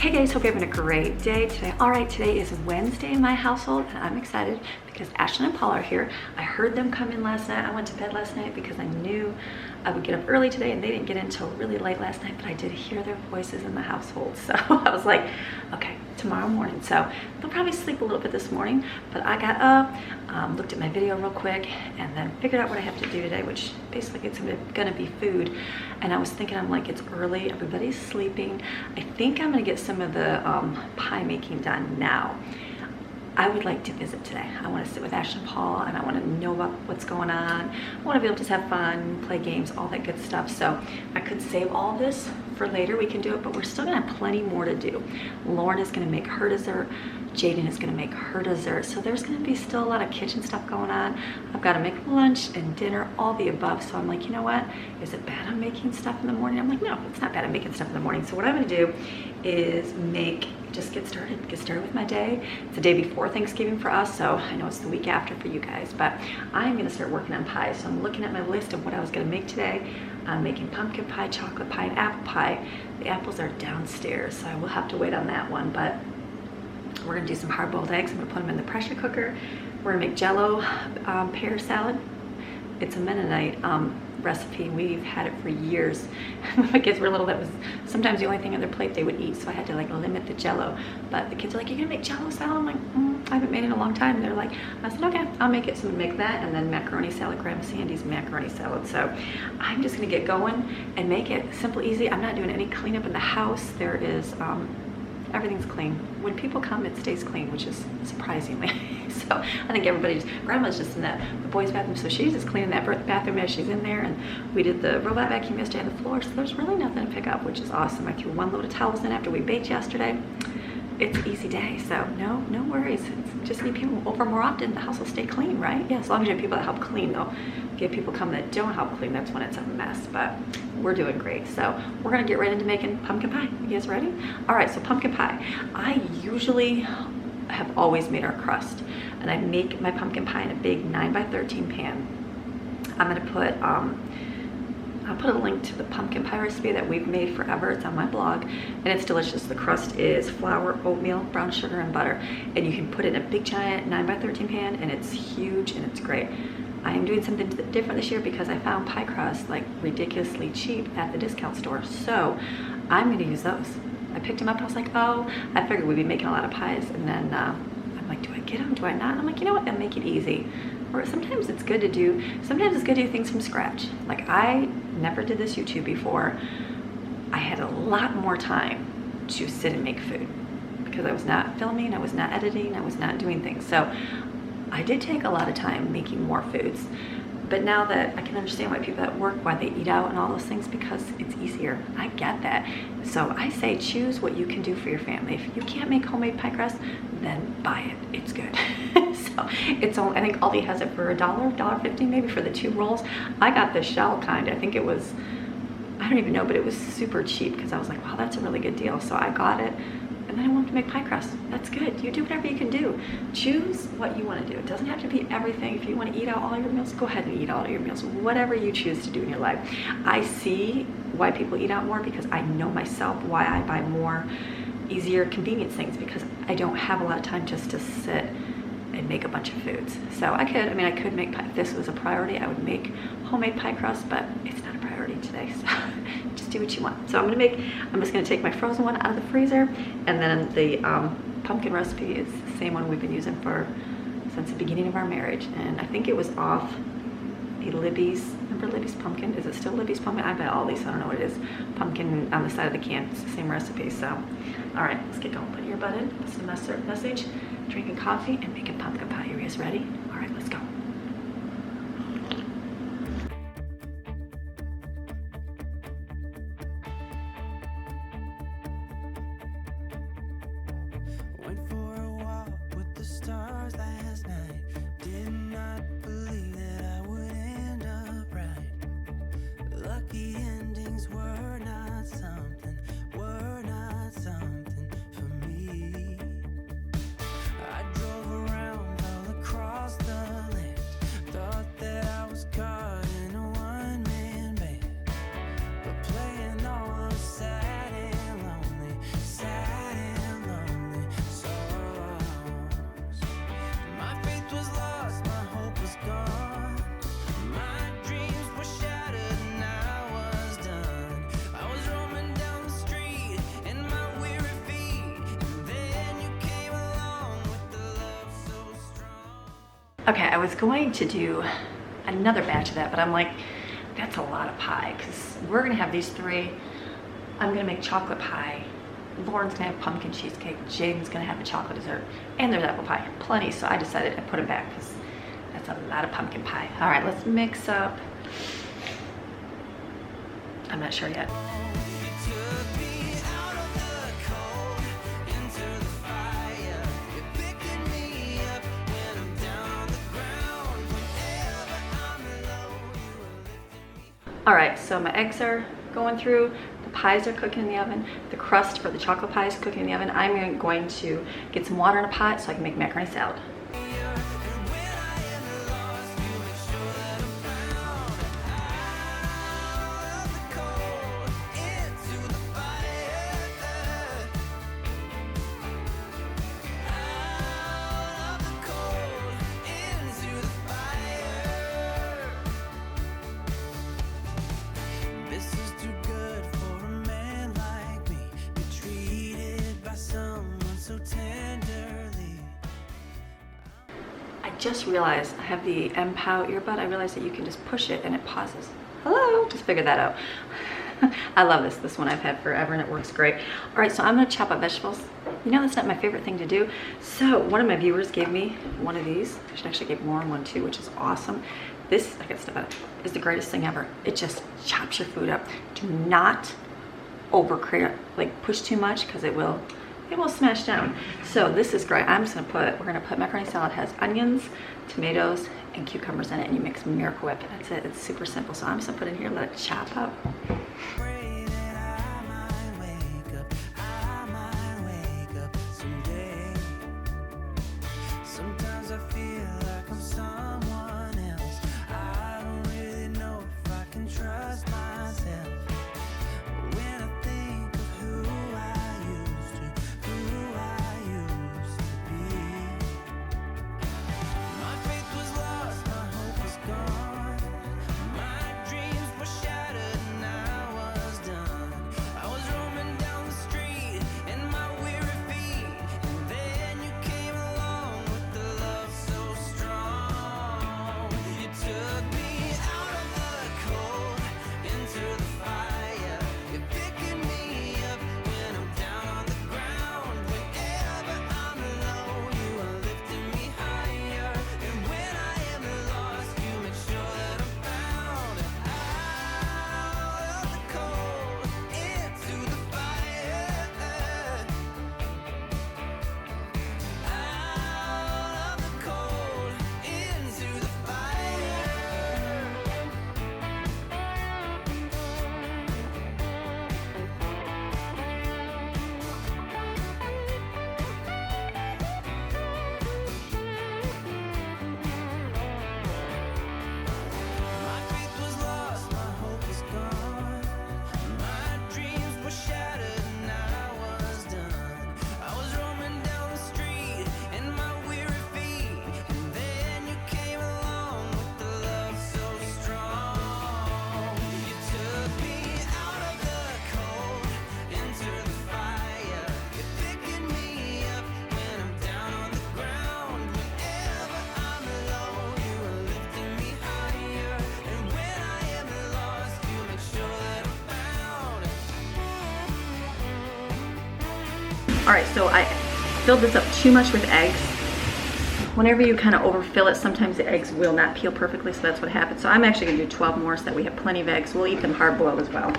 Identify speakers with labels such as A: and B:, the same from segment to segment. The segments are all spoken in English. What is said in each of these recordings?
A: Hey guys, hope you're having a great day today. All right, today is Wednesday in my household and I'm excited because Ashlyn and Paul are here. I heard them come in last night. I went to bed last night because I knew I would get up early today and they didn't get in until really late last night, but I did hear their voices in the household. So I was like, okay, tomorrow morning. So they'll probably sleep a little bit this morning, but I got up, looked at my video real quick and then figured out what I have to do today, which basically it's gonna be food. And I was thinking, I'm like, it's early, everybody's sleeping. I think I'm gonna get some of the pie making done now. I would like to visit today. I want to sit with Ash and Paul and I want to know about what's going on. I want to be able to just have fun, play games, all that good stuff. So I could save all this for later. We can do it, but we're still gonna have plenty more to do. Lauren is gonna make her dessert. Jaden is gonna make her dessert. So there's gonna be still a lot of kitchen stuff going on. I've got to make lunch and dinner, all the above. So I'm like, you know what? Is it bad I'm making stuff in the morning? I'm like, no, it's not bad I'm making stuff in the morning. So what I'm gonna do is just get started with my day. It's the day before Thanksgiving for us, so I know it's the week after for you guys, but I'm gonna start working on pies. So I'm looking at my list of what I was gonna make today. I'm making pumpkin pie, chocolate pie, and apple pie. The apples are downstairs, so I will have to wait on that one, but we're gonna do some hard-boiled eggs. I'm gonna put them in the pressure cooker. We're gonna make Jell-O pear salad. It's a Mennonite recipe. We've had it for years. When my kids were little, that was sometimes the only thing on their plate they would eat, so I had to like limit the Jell-O. But the kids are like, you're gonna make Jell-O salad? I'm like, I haven't made it in a long time. They're like, I said, okay, I'll make it. So we make that, and then macaroni salad, Grandma Sandy's macaroni salad. So I'm just gonna get going and make it simple, easy. I'm not doing any cleanup in the house. There is everything's clean. When people come, it stays clean, which is surprisingly. So I think Grandma's just in the boys' bathroom, so she's just cleaning that bathroom as she's in there. And we did the robot vacuum yesterday on the floor, so there's really nothing to pick up, which is awesome. I threw one load of towels in after we baked yesterday. It's an easy day, so no worries. It's just need people over more often. The house will stay clean, right? Yeah, as long as you have people that help clean, though. Get people come that don't help clean, that's when it's a mess, but we're doing great. So we're gonna get right into making pumpkin pie. You guys ready? All right, so pumpkin pie. I usually have always made our crust, and I make my pumpkin pie in a big 9x13 pan. I'm gonna put, I'll put a link to the pumpkin pie recipe that we've made forever. It's on my blog, and it's delicious. The crust is flour, oatmeal, brown sugar, and butter, and you can put it in a big giant 9x13 pan, and it's huge and it's great. I am doing something different this year because I found pie crust like ridiculously cheap at the discount store, so I'm going to use those. I picked them up. I was like, oh, I figured we'd be making a lot of pies, and then I'm like, do I get them? Do I not? And I'm like, you know what? I'll make it easy. Or sometimes it's good to do things from scratch. Like I never did this YouTube before. I had a lot more time to sit and make food because I was not filming, I was not editing, I was not doing things. So I did take a lot of time making more foods. But now that I can understand why people at work, why they eat out and all those things, because it's easier. I get that. So I say choose what you can do for your family. If you can't make homemade pie crust, then buy it. It's good. So it's only, I think Aldi has it for $1.50 maybe for the 2 rolls. I got the shell kind. I think it was, I don't even know, but it was super cheap because I was like, wow, that's a really good deal. So I got it. And then I wanted to make pie crust. That's good. You do whatever you can do. Choose what you want to do. It doesn't have to be everything. If you want to eat out all your meals, go ahead and eat all your meals. Whatever you choose to do in your life. I see why people eat out more because I know myself why I buy more easier convenience things, because I don't have a lot of time just to sit and make a bunch of foods. So I could make pie. If this was a priority, I would make homemade pie crust, but it's not a priority today. So just do what you want. So I'm just gonna take my frozen one out of the freezer, and then the pumpkin recipe is the same one we've been using since the beginning of our marriage. And I think it was off a Libby's, remember Libby's pumpkin? Is it still Libby's pumpkin? I bet all these, I don't know what it is. Pumpkin on the side of the can, it's the same recipe. So, all right, let's get going. Put your butt in, that's the message. Drinking coffee and making pumpkin pie. You guys ready? All right, let's go.
B: Went for a walk with the stars last night. Did not believe that I would end up right. Lucky endings were not something for me. I drove around all across the land.
A: Okay, I was going to do another batch of that, but I'm like, that's a lot of pie because we're gonna have these three. I'm gonna make chocolate pie. Lauren's gonna have pumpkin cheesecake. Jaden's gonna have a chocolate dessert, and there's apple pie, plenty. So I decided to put them back because that's a lot of pumpkin pie. All right, let's mix up. I'm not sure yet. All right, so my eggs are going through, the pies are cooking in the oven, the crust for the chocolate pie is cooking in the oven. I'm going to get some water in a pot so I can make macaroni salad. Just realized I have the MPOW earbud. I realized that you can just push it and it pauses. Hello, just figured that out. I love this. This one I've had forever and it works great. All right, so I'm gonna chop up vegetables. You know, that's not my favorite thing to do. So one of my viewers gave me one of these. I should actually give Lauren one too, which is awesome. This, I got stuff out, is the greatest thing ever. It just chops your food up. Do not like push too much because it will smash down. So this is great. We're gonna put macaroni salad, has onions, tomatoes, and cucumbers in it, and you mix Miracle Whip. That's it. It's super simple. So I'm just gonna put it in here, let it chop up. All right, so I filled this up too much with eggs. Whenever you kind of overfill it, sometimes the eggs will not peel perfectly, so that's what happens. So I'm actually gonna do 12 more so that we have plenty of eggs. We'll eat them hard boiled as well.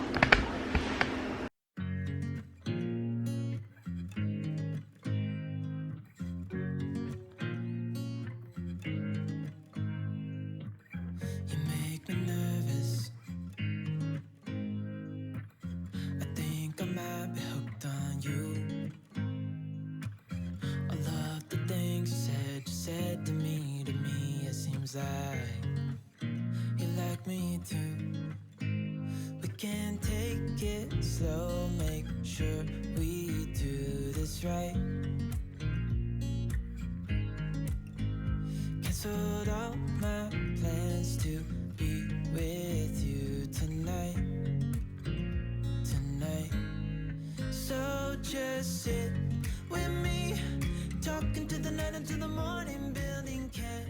B: You like me too. We can take it slow, make sure we do this right. Canceled all my plans to be with you tonight. So just sit with me, talking to the night until the morning, building can't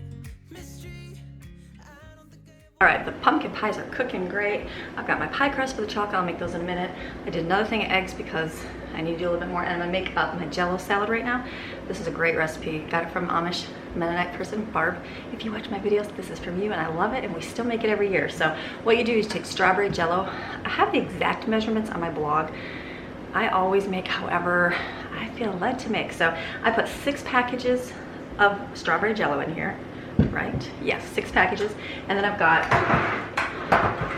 A: All right, the pumpkin pies are cooking great. I've got my pie crust for the chocolate. I'll make those in a minute. I did another thing of eggs because I need to do a little bit more, and I'm gonna make up my Jell-O salad right now. This is a great recipe. Got it from Amish Mennonite person, Barb. If you watch my videos, this is from you, and I love it, and we still make it every year. So what you do is take strawberry Jell-O. I have the exact measurements on my blog. I always make however I feel led to make. So I put 6 packages of strawberry Jell-O in here. Right? Yes, 6 packages. And then I've got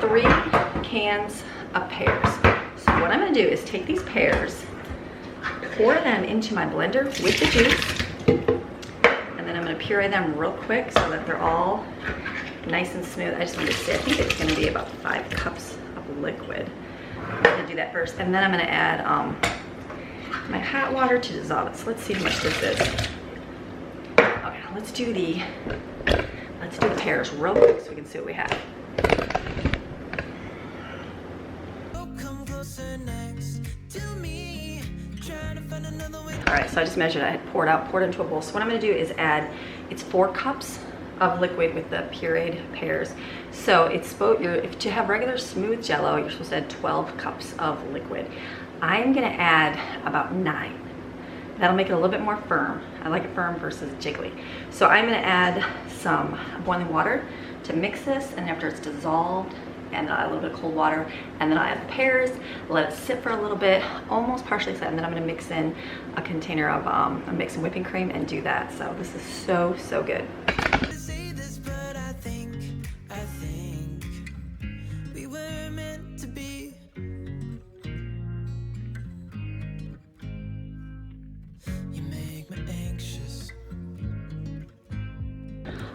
A: 3 cans of pears. So what I'm gonna do is take these pears, pour them into my blender with the juice, and then I'm gonna puree them real quick so that they're all nice and smooth. I just wanted to say, I think it's gonna be about 5 cups of liquid. I'm gonna do that first, and then I'm gonna add my hot water to dissolve it. So let's see how much this is. Okay, let's do the pears real quick so we can see what we have. All right, so I just measured it. I had poured into a bowl. So what I'm gonna do is add, it's 4 cups of liquid with the pureed pears. So it's if you have regular smooth Jell-O, you're supposed to add 12 cups of liquid. I'm gonna add about 9. That'll make it a little bit more firm. I like it firm versus jiggly. So I'm gonna add some boiling water to mix this, and after it's dissolved, and a little bit of cold water, and then I'll add the pears, let it sit for a little bit, almost partially set, and then I'm gonna mix in a container of, I'm mixing whipping cream and do that. So this is so, so good.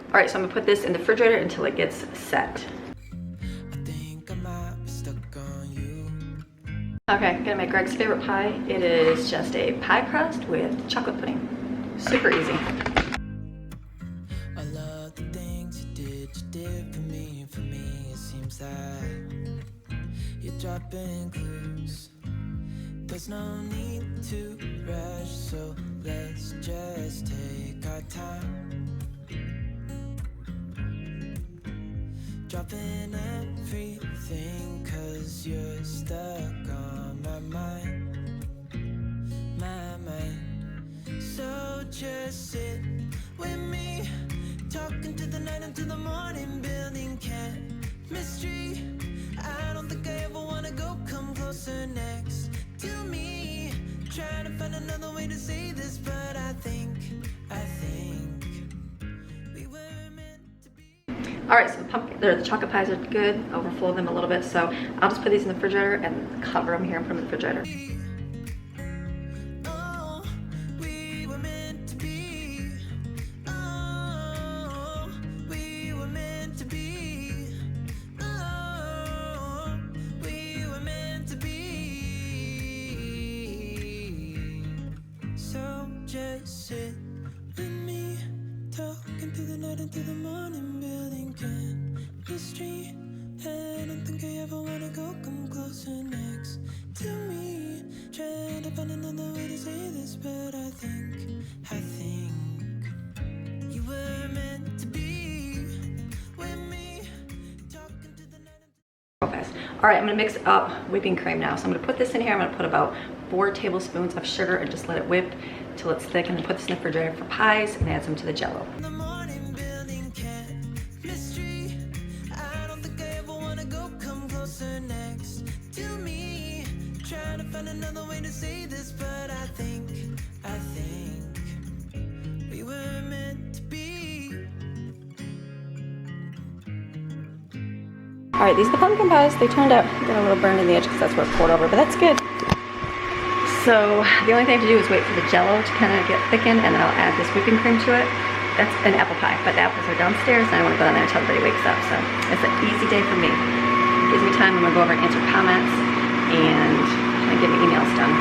A: All right, so I'm gonna put this in the refrigerator until it gets set. Okay, I'm gonna make Greg's favorite pie. It is just a pie crust with chocolate pudding. Super easy.
B: I love the things you did for me. It seems that you're dropping clues. There's no need to rush, so let's just take our time. Dropping everything, 'cause you're stuck on my mind. So just sit with me, talking to the night until the morning, building chemistry. I don't think I ever wanna go, come closer next to me. Trying to find another way to say this, but I think we were meant to be.
A: All right, so the chocolate pies are good. Overflow them a little bit, so I'll just put these in the refrigerator and cover them here and put them in the refrigerator.
B: Just sit with me, talking through the night until the morning, building chemistry. I don't think I ever wanna go, come closer next to me. Trying to find another way to say this, but I think you were meant to be with me, talking to the night
A: Real fast. All right, I'm gonna mix up whipping cream now. So I'm gonna put this in here. I'm gonna put about 4 tablespoons of sugar and just let it whip till it's thick, and then put this in the refrigerator for pies and add some to the Jell-O.
B: in the morning, building chemistry. I don't think I ever wanna go, come closer next to me. Trying to find another way to say this, but I think we were meant to be.
A: All right, these are the pumpkin pies. They turned out, got a little burned in the edge because that's where it poured over, but that's good. So the only thing I have to do is wait for the Jell-O to kind of get thickened, and then I'll add this whipping cream to it. That's an apple pie, but the apples are downstairs, and I want to go down there until everybody wakes up. So it's an easy day for me. It gives me time. I'm gonna go over and answer comments and get my emails done.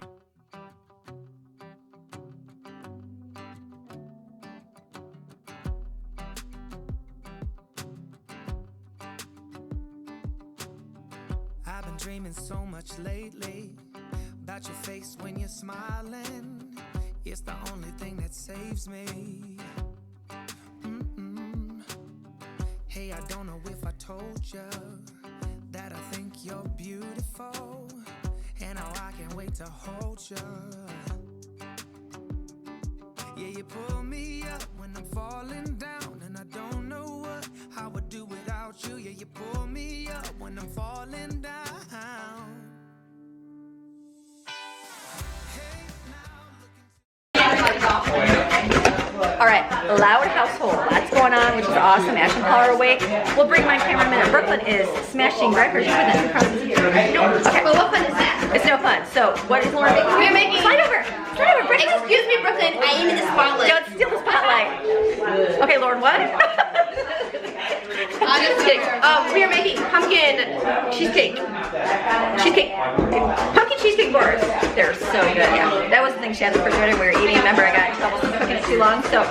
B: I've been dreaming so much lately about your face when you're smiling. It's the only thing that saves me. Hey, I don't know if I told you that I think you're beautiful, and now I can't wait to hold you. Yeah, you pull me up when I'm falling down, and I don't know how I would do without you. Yeah, you pull me up when I'm falling down.
A: All right, loud household, lots going on, which is awesome. Ash and Paul are awake. We'll bring my cameraman in. Brooklyn is smashing crackers. You put that across the No. Okay.
C: Well, what fun is that?
A: It's no fun. So, what is Lauren making?
C: We're making.
A: Slide over. Slide over. Brooklyn.
C: Excuse me, Brooklyn. I am in the spotlight.
A: Don't steal the spotlight. Okay, Lauren, what?
C: We are making pumpkin cheesecake. Pumpkin cheesecake bars.
A: They're so good. Yeah, that was the thing she had in the refrigerator. We were eating. Remember, I got in trouble for cooking it too long. So,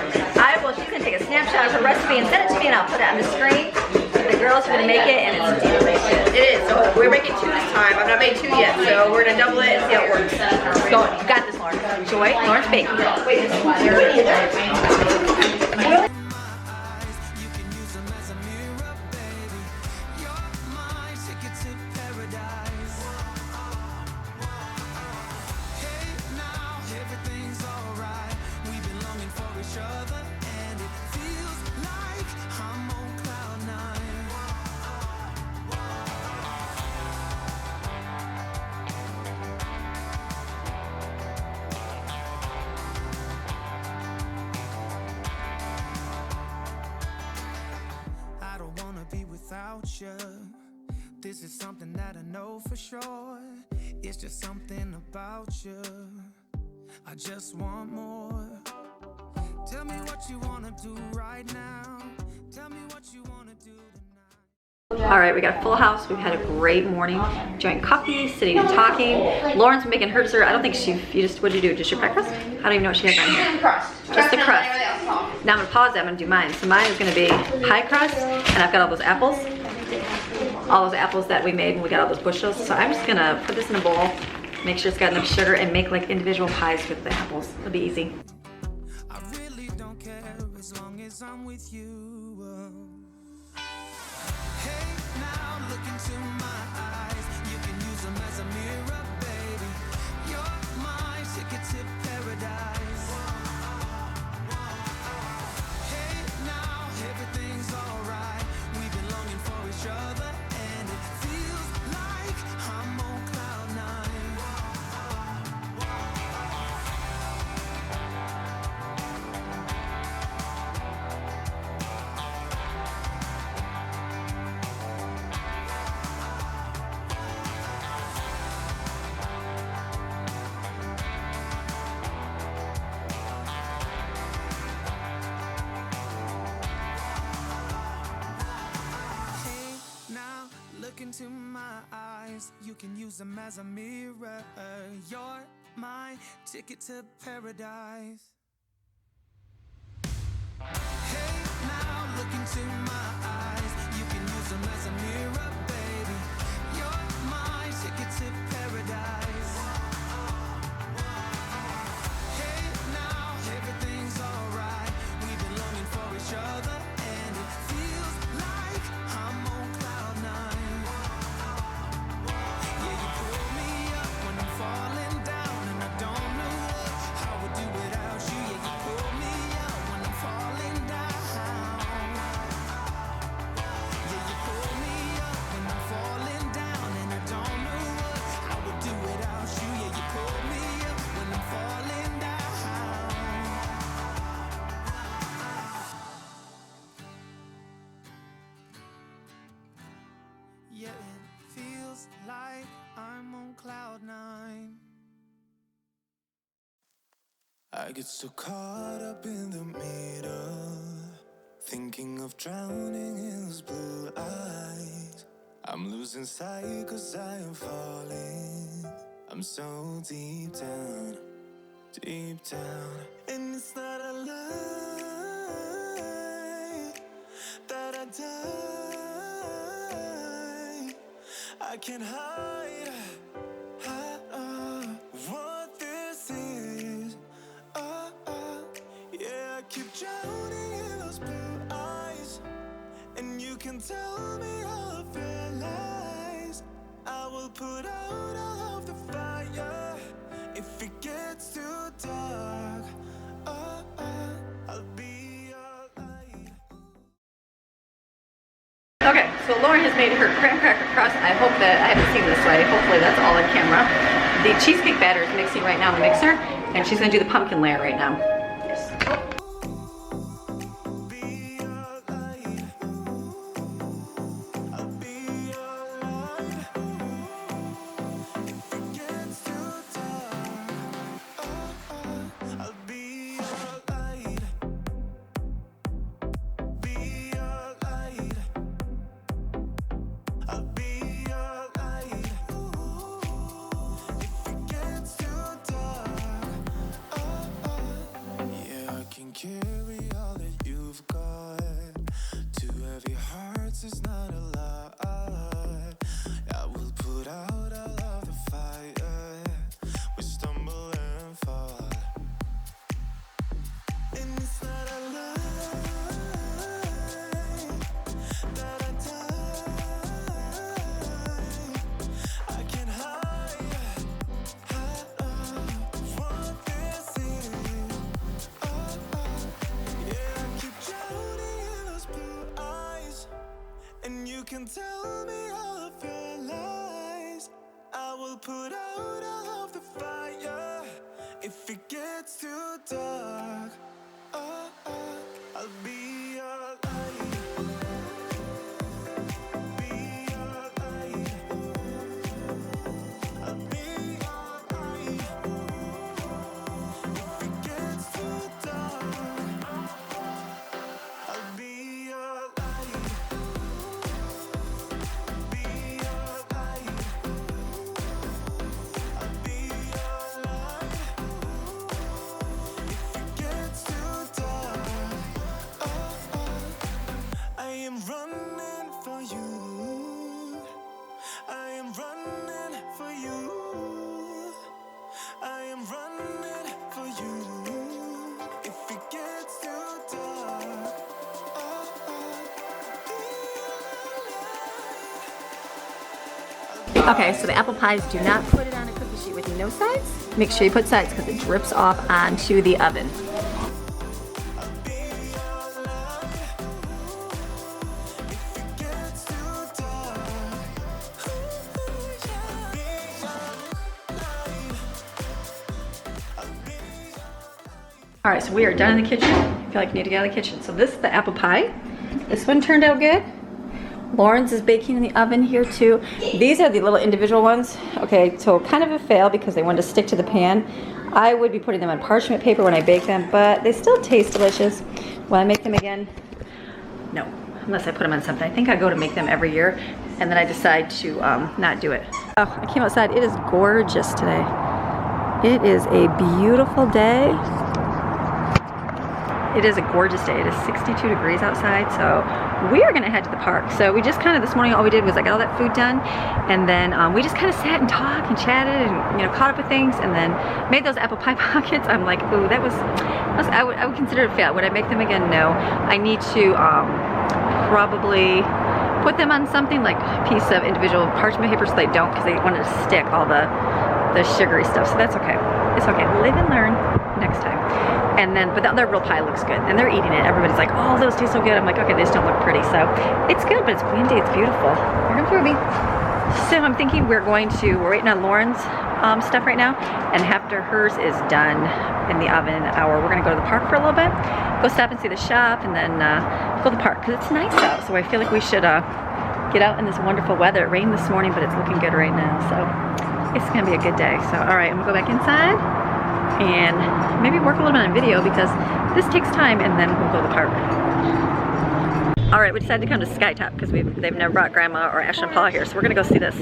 A: she's gonna take a snapshot of her recipe and send it to me, and I'll put it on the screen. The girls are gonna make it, and it's delicious.
C: It is. So we're making 2 this time. I've not made 2 yet, so we're gonna double it and see how it works.
A: Go on. You got this, Lauren. Joy, Lauren's baking.
C: Wait,
B: You can use them as a mirror, baby. You're my ticket to paradise. Hey, now everything's alright. We've been longing for each other, and it feels like I'm on cloud 9. I don't wanna be without you. This is something that I know for sure. It's just something about you. I just want more. Tell me what you wanna do right now. Tell me what you wanna do tonight.
A: All right, we got a full house. We've had a great morning. Enjoying coffee, sitting and talking. Lauren's making her dessert. I don't think what'd you do? Just your breakfast? I don't even know what she has on here.
C: crust.
A: Just the crust. Now I'm gonna pause that. I'm gonna do mine. So mine is gonna be high crust, and I've got all those apples. All those apples that we made when we got all those bushels. So I'm just gonna put this in a bowl, make sure it's got enough sugar, and make like individual pies with the apples. It'll be easy.
B: I really don't care as long as I'm with you. Hey, now look into my eyes. You can use them as a mirror, baby. You're my ticket to paradise. Hey, now everything's alright. We've been longing for each other, and it feels like I'm on cloud 9. Hey, now look into my eyes. You can use them as a mirror. You're my ticket to paradise. Hey, now look into my eyes. You can use them as a mirror, baby. You're my ticket to paradise. Hey, now everything's alright. We've been longing for each other, and it feels like I'm on cloud 9. Yeah, you pull me up when I'm falling down, and I don't know how I would do without you. Yeah, you pull me up when I'm falling down. Yeah, you pull me up when I'm falling down, and I don't know how I would do without you. Yeah, you pull me up when I'm falling down. Yeah, it feels like I'm on cloud 9. I get so caught up in the middle, thinking of drowning in those blue eyes. I'm losing sight 'cause I am falling. I'm so deep down, and it's not a lie that I die. I can't hide what this is. Yeah, I keep drowning in those blue eyes, and you can tell tell me all of your lies. I will put out all of the fire if it gets too dark. I'll be your light.
A: Okay, so Lauren has made her graham cracker crust. I hope that, I haven't seen this way, hopefully that's all on camera. The cheesecake batter is mixing right now in the mixer, and she's gonna do the pumpkin layer right now.
B: Carry all that you've got. Two heavy hearts is not a lot. I will put out all of the fire. We stumble and fall, and it's not a lie that I die. I can't hide what this is. And you can tell me all of your lies. I will put out all of the fire if it gets too dark. I'll be your light. Be your light. I'll be your light. If it gets too dark, I'll be your light.
A: Okay, so the apple pies, do not put it on a cookie sheet with no sides. Make sure you put sides because it drips off onto the oven. All right, so we are done in the kitchen. I feel like I need to get out of the kitchen. So this is the apple pie. This one turned out good. Lauren's is baking in the oven here too. These are the little individual ones. Okay, so kind of a fail because they wanted to stick to the pan. I would be putting them on parchment paper when I bake them, but they still taste delicious. Will I make them again? No, unless I put them on something. I think I go to make them every year, and then I decide to not do it. Oh, I came outside. It is gorgeous today. It is a beautiful day. It is a gorgeous day. It is 62 degrees outside, so we are gonna head to the park. So we just kind of, this morning all we did was I got all that food done, and then we just kind of sat and talked and chatted and, you know, caught up with things, and then made those apple pie pockets. I'm like, ooh, I would consider it a fail. Would I make them again? No. I need to probably put them on something like a piece of individual parchment paper so they don't, because they wanted to stick all the sugary stuff, so that's okay. It's okay, live and learn next time. And then, but the other real pie looks good, and they're eating it. Everybody's like, oh, those taste so good. I'm like, okay, they just don't look pretty. So it's good, but it's windy, it's beautiful. Here comes Ruby. So I'm thinking we're waiting on Lauren's stuff right now, and after hers is done in the oven in an hour, we're gonna go to the park for a little bit, go stop and see the shop, and then go to the park, because it's nice out. So I feel like we should get out in this wonderful weather. It rained this morning, but it's looking good right now. So it's gonna be a good day. So all right, I'm gonna go back inside and maybe work a little bit on video because this takes time, and then we'll go to the park. All right, we decided to come to Skytop because they've never brought Grandma or Ashley and Paula here, so we're gonna go see this.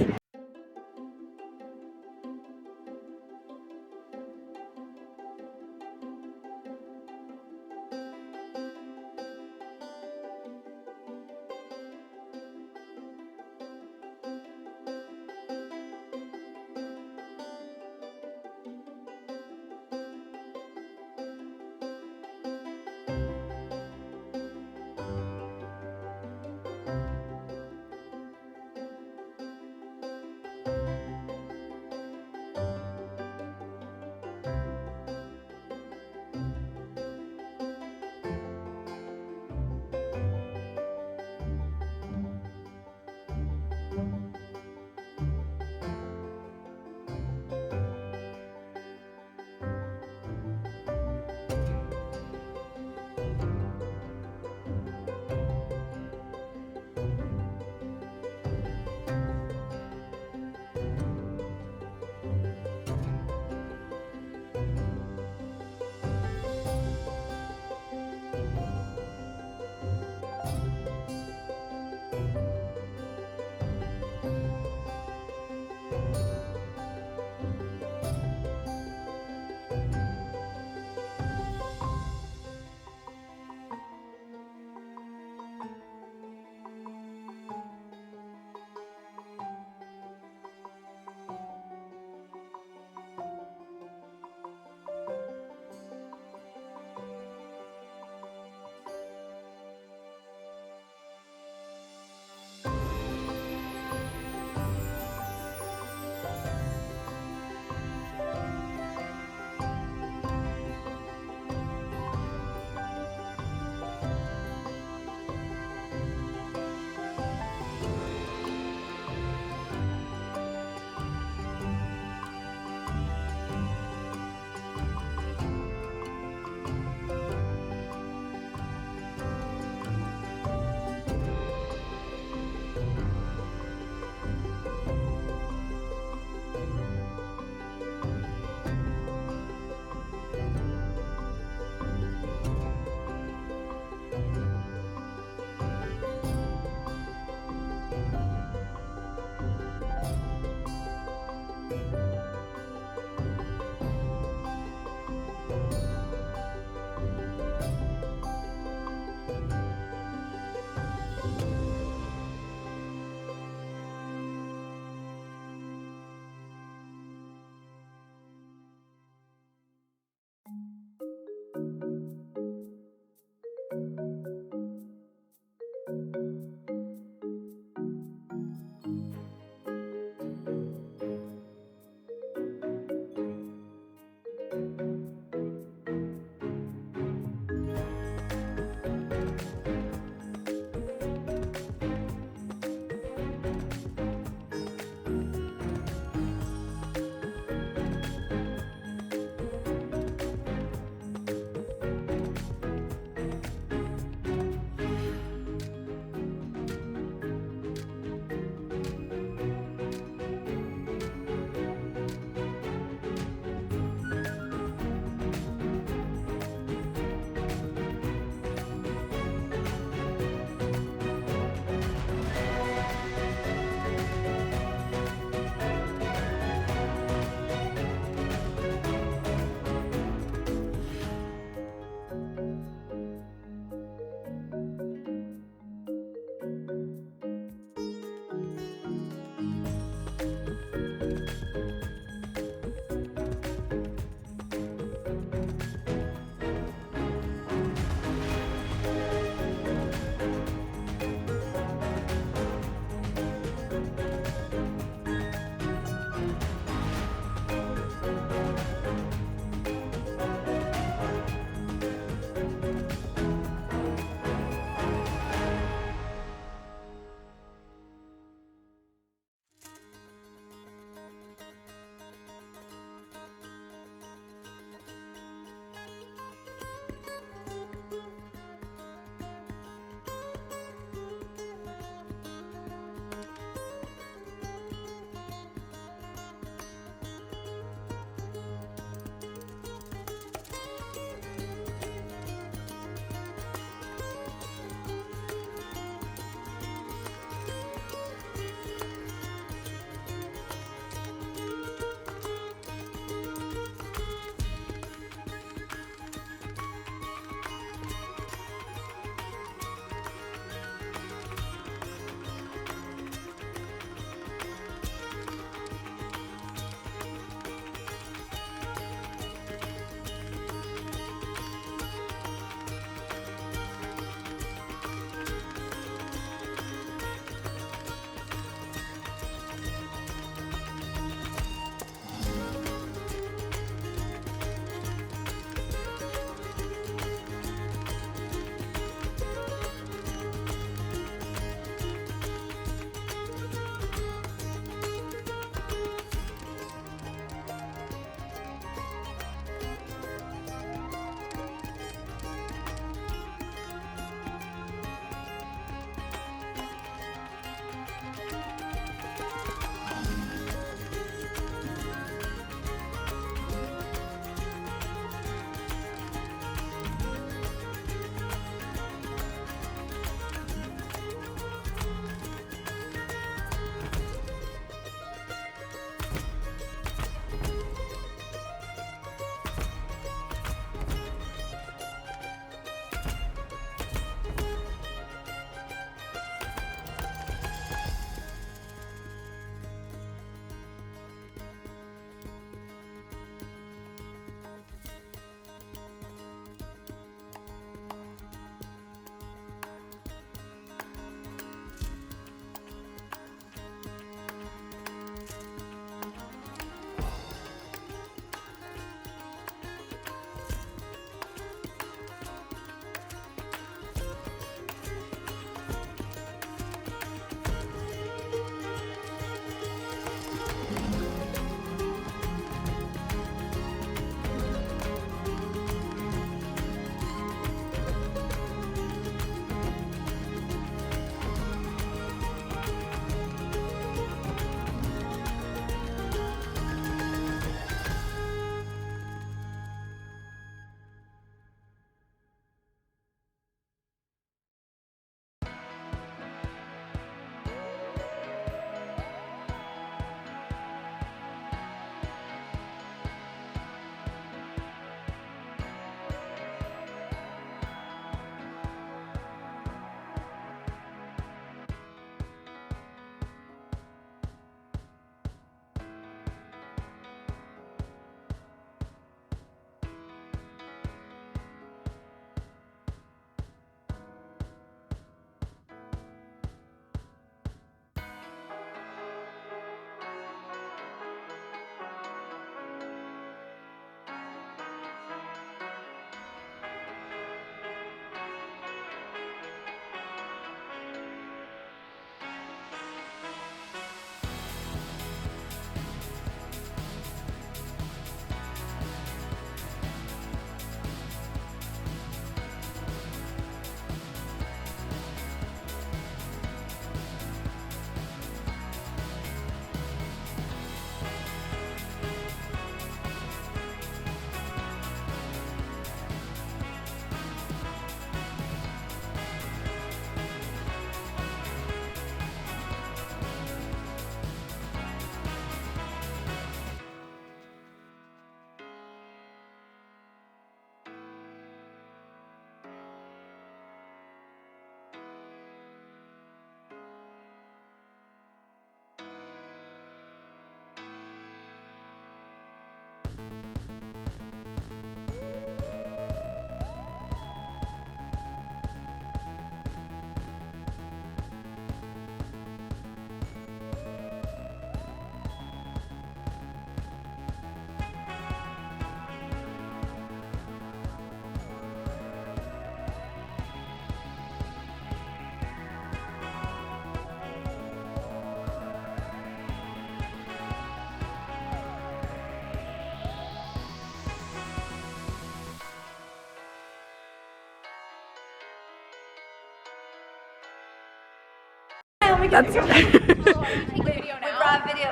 C: we can
A: That's
C: go.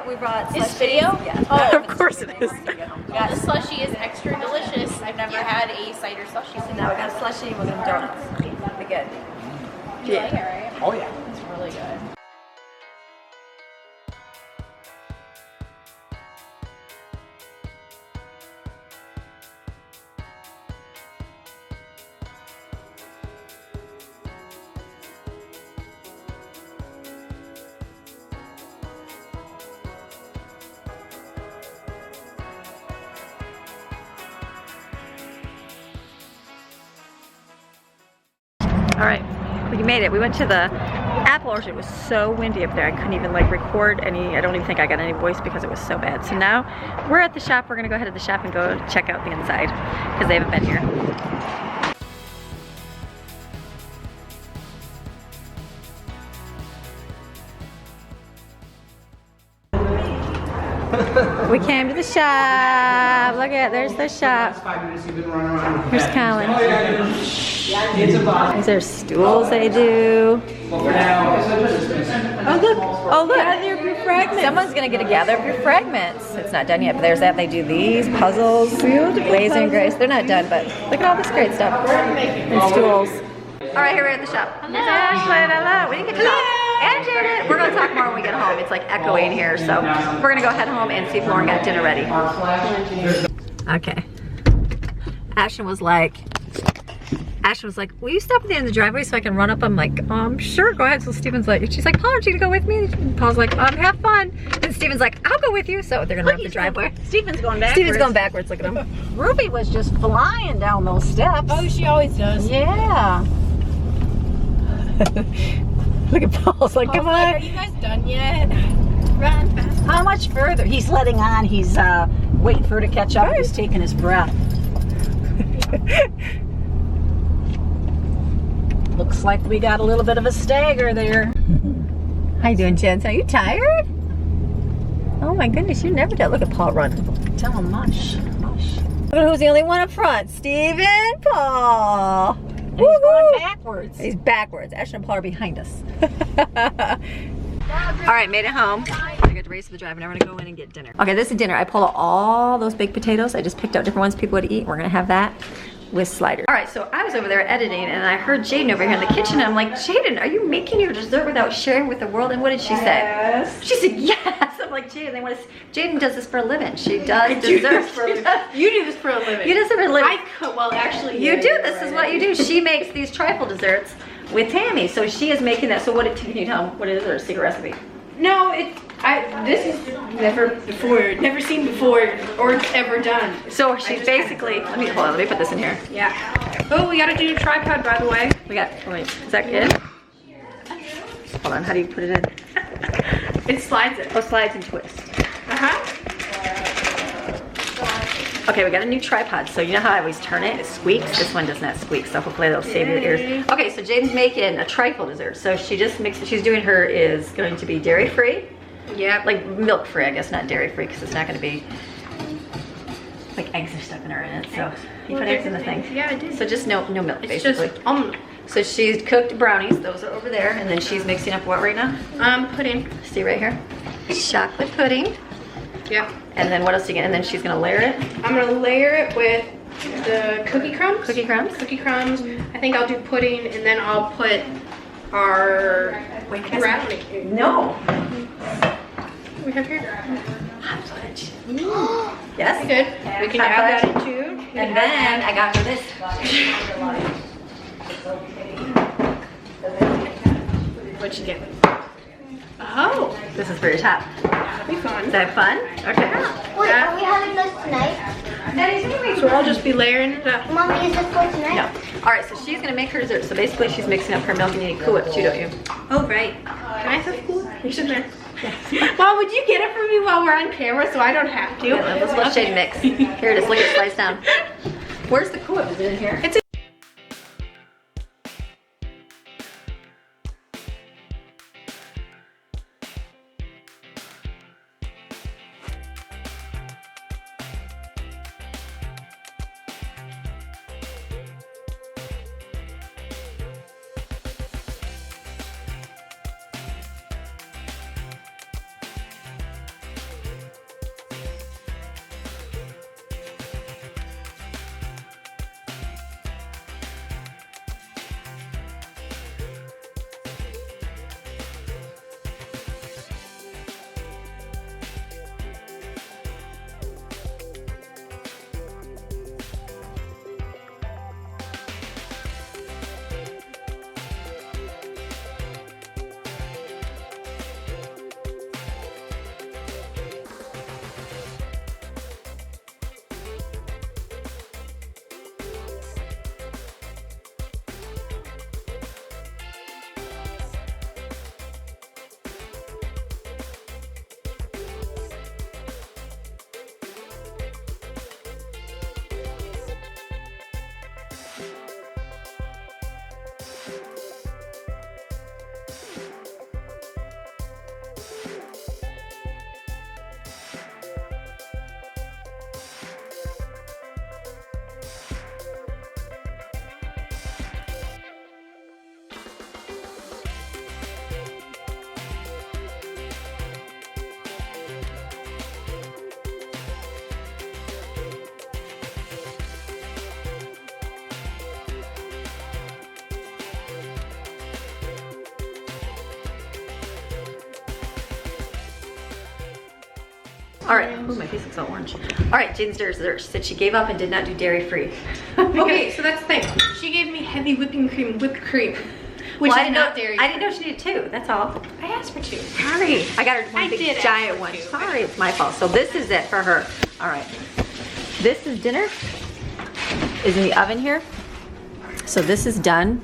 A: we brought
D: Is video?
A: Yeah.
D: Oh,
A: Of course it is.
D: well, the slushie is extra delicious. I've never had a cider slushie.
A: So now we got a slushie and we're gonna donuts. Be good.
D: You like it, right?
E: Oh yeah.
D: It's really good.
A: All right, we made it. We went to the apple orchard. It was so windy up there. I couldn't even like record any, I don't even think I got any voice because it was so bad. So now we're at the shop. We're gonna go ahead to the shop and go check out the inside because they haven't been here. We came to the shop. Look at, there's the shop.
E: 5 minutes you've been running around.
A: Here's Colin.
E: Oh yeah. It's a box.
A: These are stools they do.
E: Well, for now.
A: Oh look, oh look. Gather up your fragments. Someone's gonna get a gather up your fragments. It's not done yet, but there's that. They do these puzzles, Laser and Grace. They're not done, but look at all this great stuff. And stools. All right, here we're at the shop. There's Ashlyn, hello. We didn't get to talk. And Janet. We're gonna talk more when we get home. It's like echoing here, so we're gonna go head home and see if Lauren got dinner ready. Okay. Ashlyn was like, will you stop at the end of the driveway so I can run up? I'm like, sure, go ahead. So Steven's like, she's like, Paul, aren't you gonna go with me? And Paul's like, have fun. And Steven's like, I'll go with you. So they're gonna run up the driveway.
C: Steven's going backwards.
A: Steven's going backwards, look at him.
C: Ruby was just flying down those steps.
D: Oh, she always does.
C: Yeah.
A: Look at Paul's like, come
D: Like,
A: on.
D: are you guys done yet? Run fast.
C: How much further? He's letting on. He's waiting for her to catch up. He's taking his breath. Looks like we got a little bit of a stagger there.
A: How you doing, Jen? Are you tired? Oh my goodness, you never did. Look at Paul running.
C: Tell him mush, mush.
A: Look at who's the only one up front. Steven, Paul.
C: And he's going backwards.
A: He's backwards. Ashley and Paul are behind us. All right, made it home. I got to race to the drive and I'm gonna go in and get dinner. Okay, this is dinner. I pulled out all those baked potatoes. I just picked out different ones people would eat. We're gonna have that with sliders. All right, so I was over there editing and I heard Jaden over here in the kitchen. And I'm like, Jaden, are you making your dessert without sharing with the world? And what did she say?
C: Yes.
A: She said, yes. I'm like, Jaden, they want to. Jaden does this for a living. She does desserts.
C: You do this for a living.
A: You do this for a living.
C: I could, well, actually.
A: You do. This is what you do. She makes these trifle desserts with Tammy. So she is making that. So what can you tell them? What is her secret recipe?
F: No, this is never seen before, or ever done.
A: So she's basically, let me put this in here.
F: Yeah. Oh, we gotta do a tripod, by the way.
A: We got, wait, is that it? Hold on, how do you put it in?
F: It slides it.
A: Oh, slides and twists. Okay, we got a new tripod. So you know how I always turn it? It squeaks. This one does not squeak, so hopefully that'll save your ears. Okay, so Jaden's making a trifle dessert. So she just makes, she's doing her is going to be dairy free.
F: Yeah.
A: Like milk free, I guess, not dairy free, because it's not going to be, like eggs are stuck in her in it. So you put eggs in the thing.
F: Yeah, I did.
A: So just no milk,
F: It's
A: basically.
F: just
A: So she's cooked brownies. Those are over there. And then she's mixing up what right now?
F: pudding.
A: See right here? Chocolate pudding.
F: Yeah.
A: And then what else you get? And then she's gonna layer it.
F: I'm gonna layer it with the cookie crumbs.
A: Cookie crumbs?
F: Cookie crumbs. I think I'll do pudding, and then I'll put our brownie.
A: No.
F: We have here.
A: Hot fudge. Yes?
F: Good. We can
A: Hot
F: add that
A: fudge.
F: into.
A: And then I got her this.
F: What'd you get? Oh,
A: This is for your top.
F: that'll be fun.
A: Is that fun? Okay.
G: Wait, are we having this tonight?
F: So I'll just be layering it up.
G: Mommy, is this for tonight?
A: No. All right, so she's gonna make her dessert. So basically she's mixing up her milk and you need Cool Whip too, don't you?
F: Oh, right. Can I have cool? You should there. Mom, would you get it for me while we're on camera so I don't have to?
A: Yeah, let's let Shade mix. Here it is, look at it slice down. Where's the Cool Whip? Is it in here?
F: It's
A: All right. Ooh, my face looks all orange. All right, Jaden's dessert. She said she gave up and did not do dairy-free.
F: Okay, so that's the thing. She gave me heavy whipped cream, which
A: Well,
F: is not dairy.
A: I didn't know she needed 2. That's all.
F: I asked for 2.
A: Sorry. I got her one
F: I
A: big
F: did ask
A: giant
F: for
A: one.
F: 2.
A: Sorry, it's my fault. So this is it for her. All right. This is dinner. Is in the oven here. So this is done.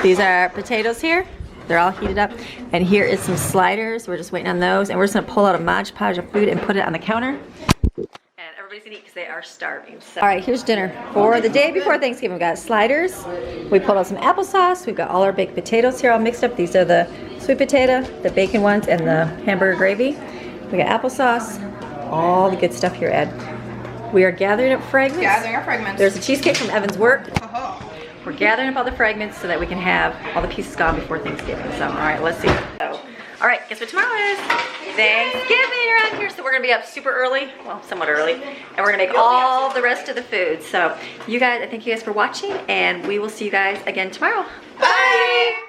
A: These are potatoes here. They're all heated up. And here is some sliders. We're just waiting on those. And we're just gonna pull out a Mod Podge of food and put it on the counter. And everybody's gonna eat because they are starving. So. All right, here's dinner. For the day before Thanksgiving, we got sliders. We pulled out some applesauce. We've got all our baked potatoes here all mixed up. These are the sweet potato, the bacon ones, and the hamburger gravy. We got applesauce. All the good stuff here, Ed. We are gathering up fragments.
C: Gathering our fragments.
A: There's a cheesecake from Evan's work.
C: Oh.
A: We're gathering up all the fragments so that we can have all the pieces gone before Thanksgiving. So, all right, let's see. So, all right, guess what tomorrow is? Thanksgiving around here. So we're gonna be up super early, well, somewhat early, and we're gonna make all the rest of the food. So, you guys, I thank you guys for watching, and we will see you guys again tomorrow. Bye.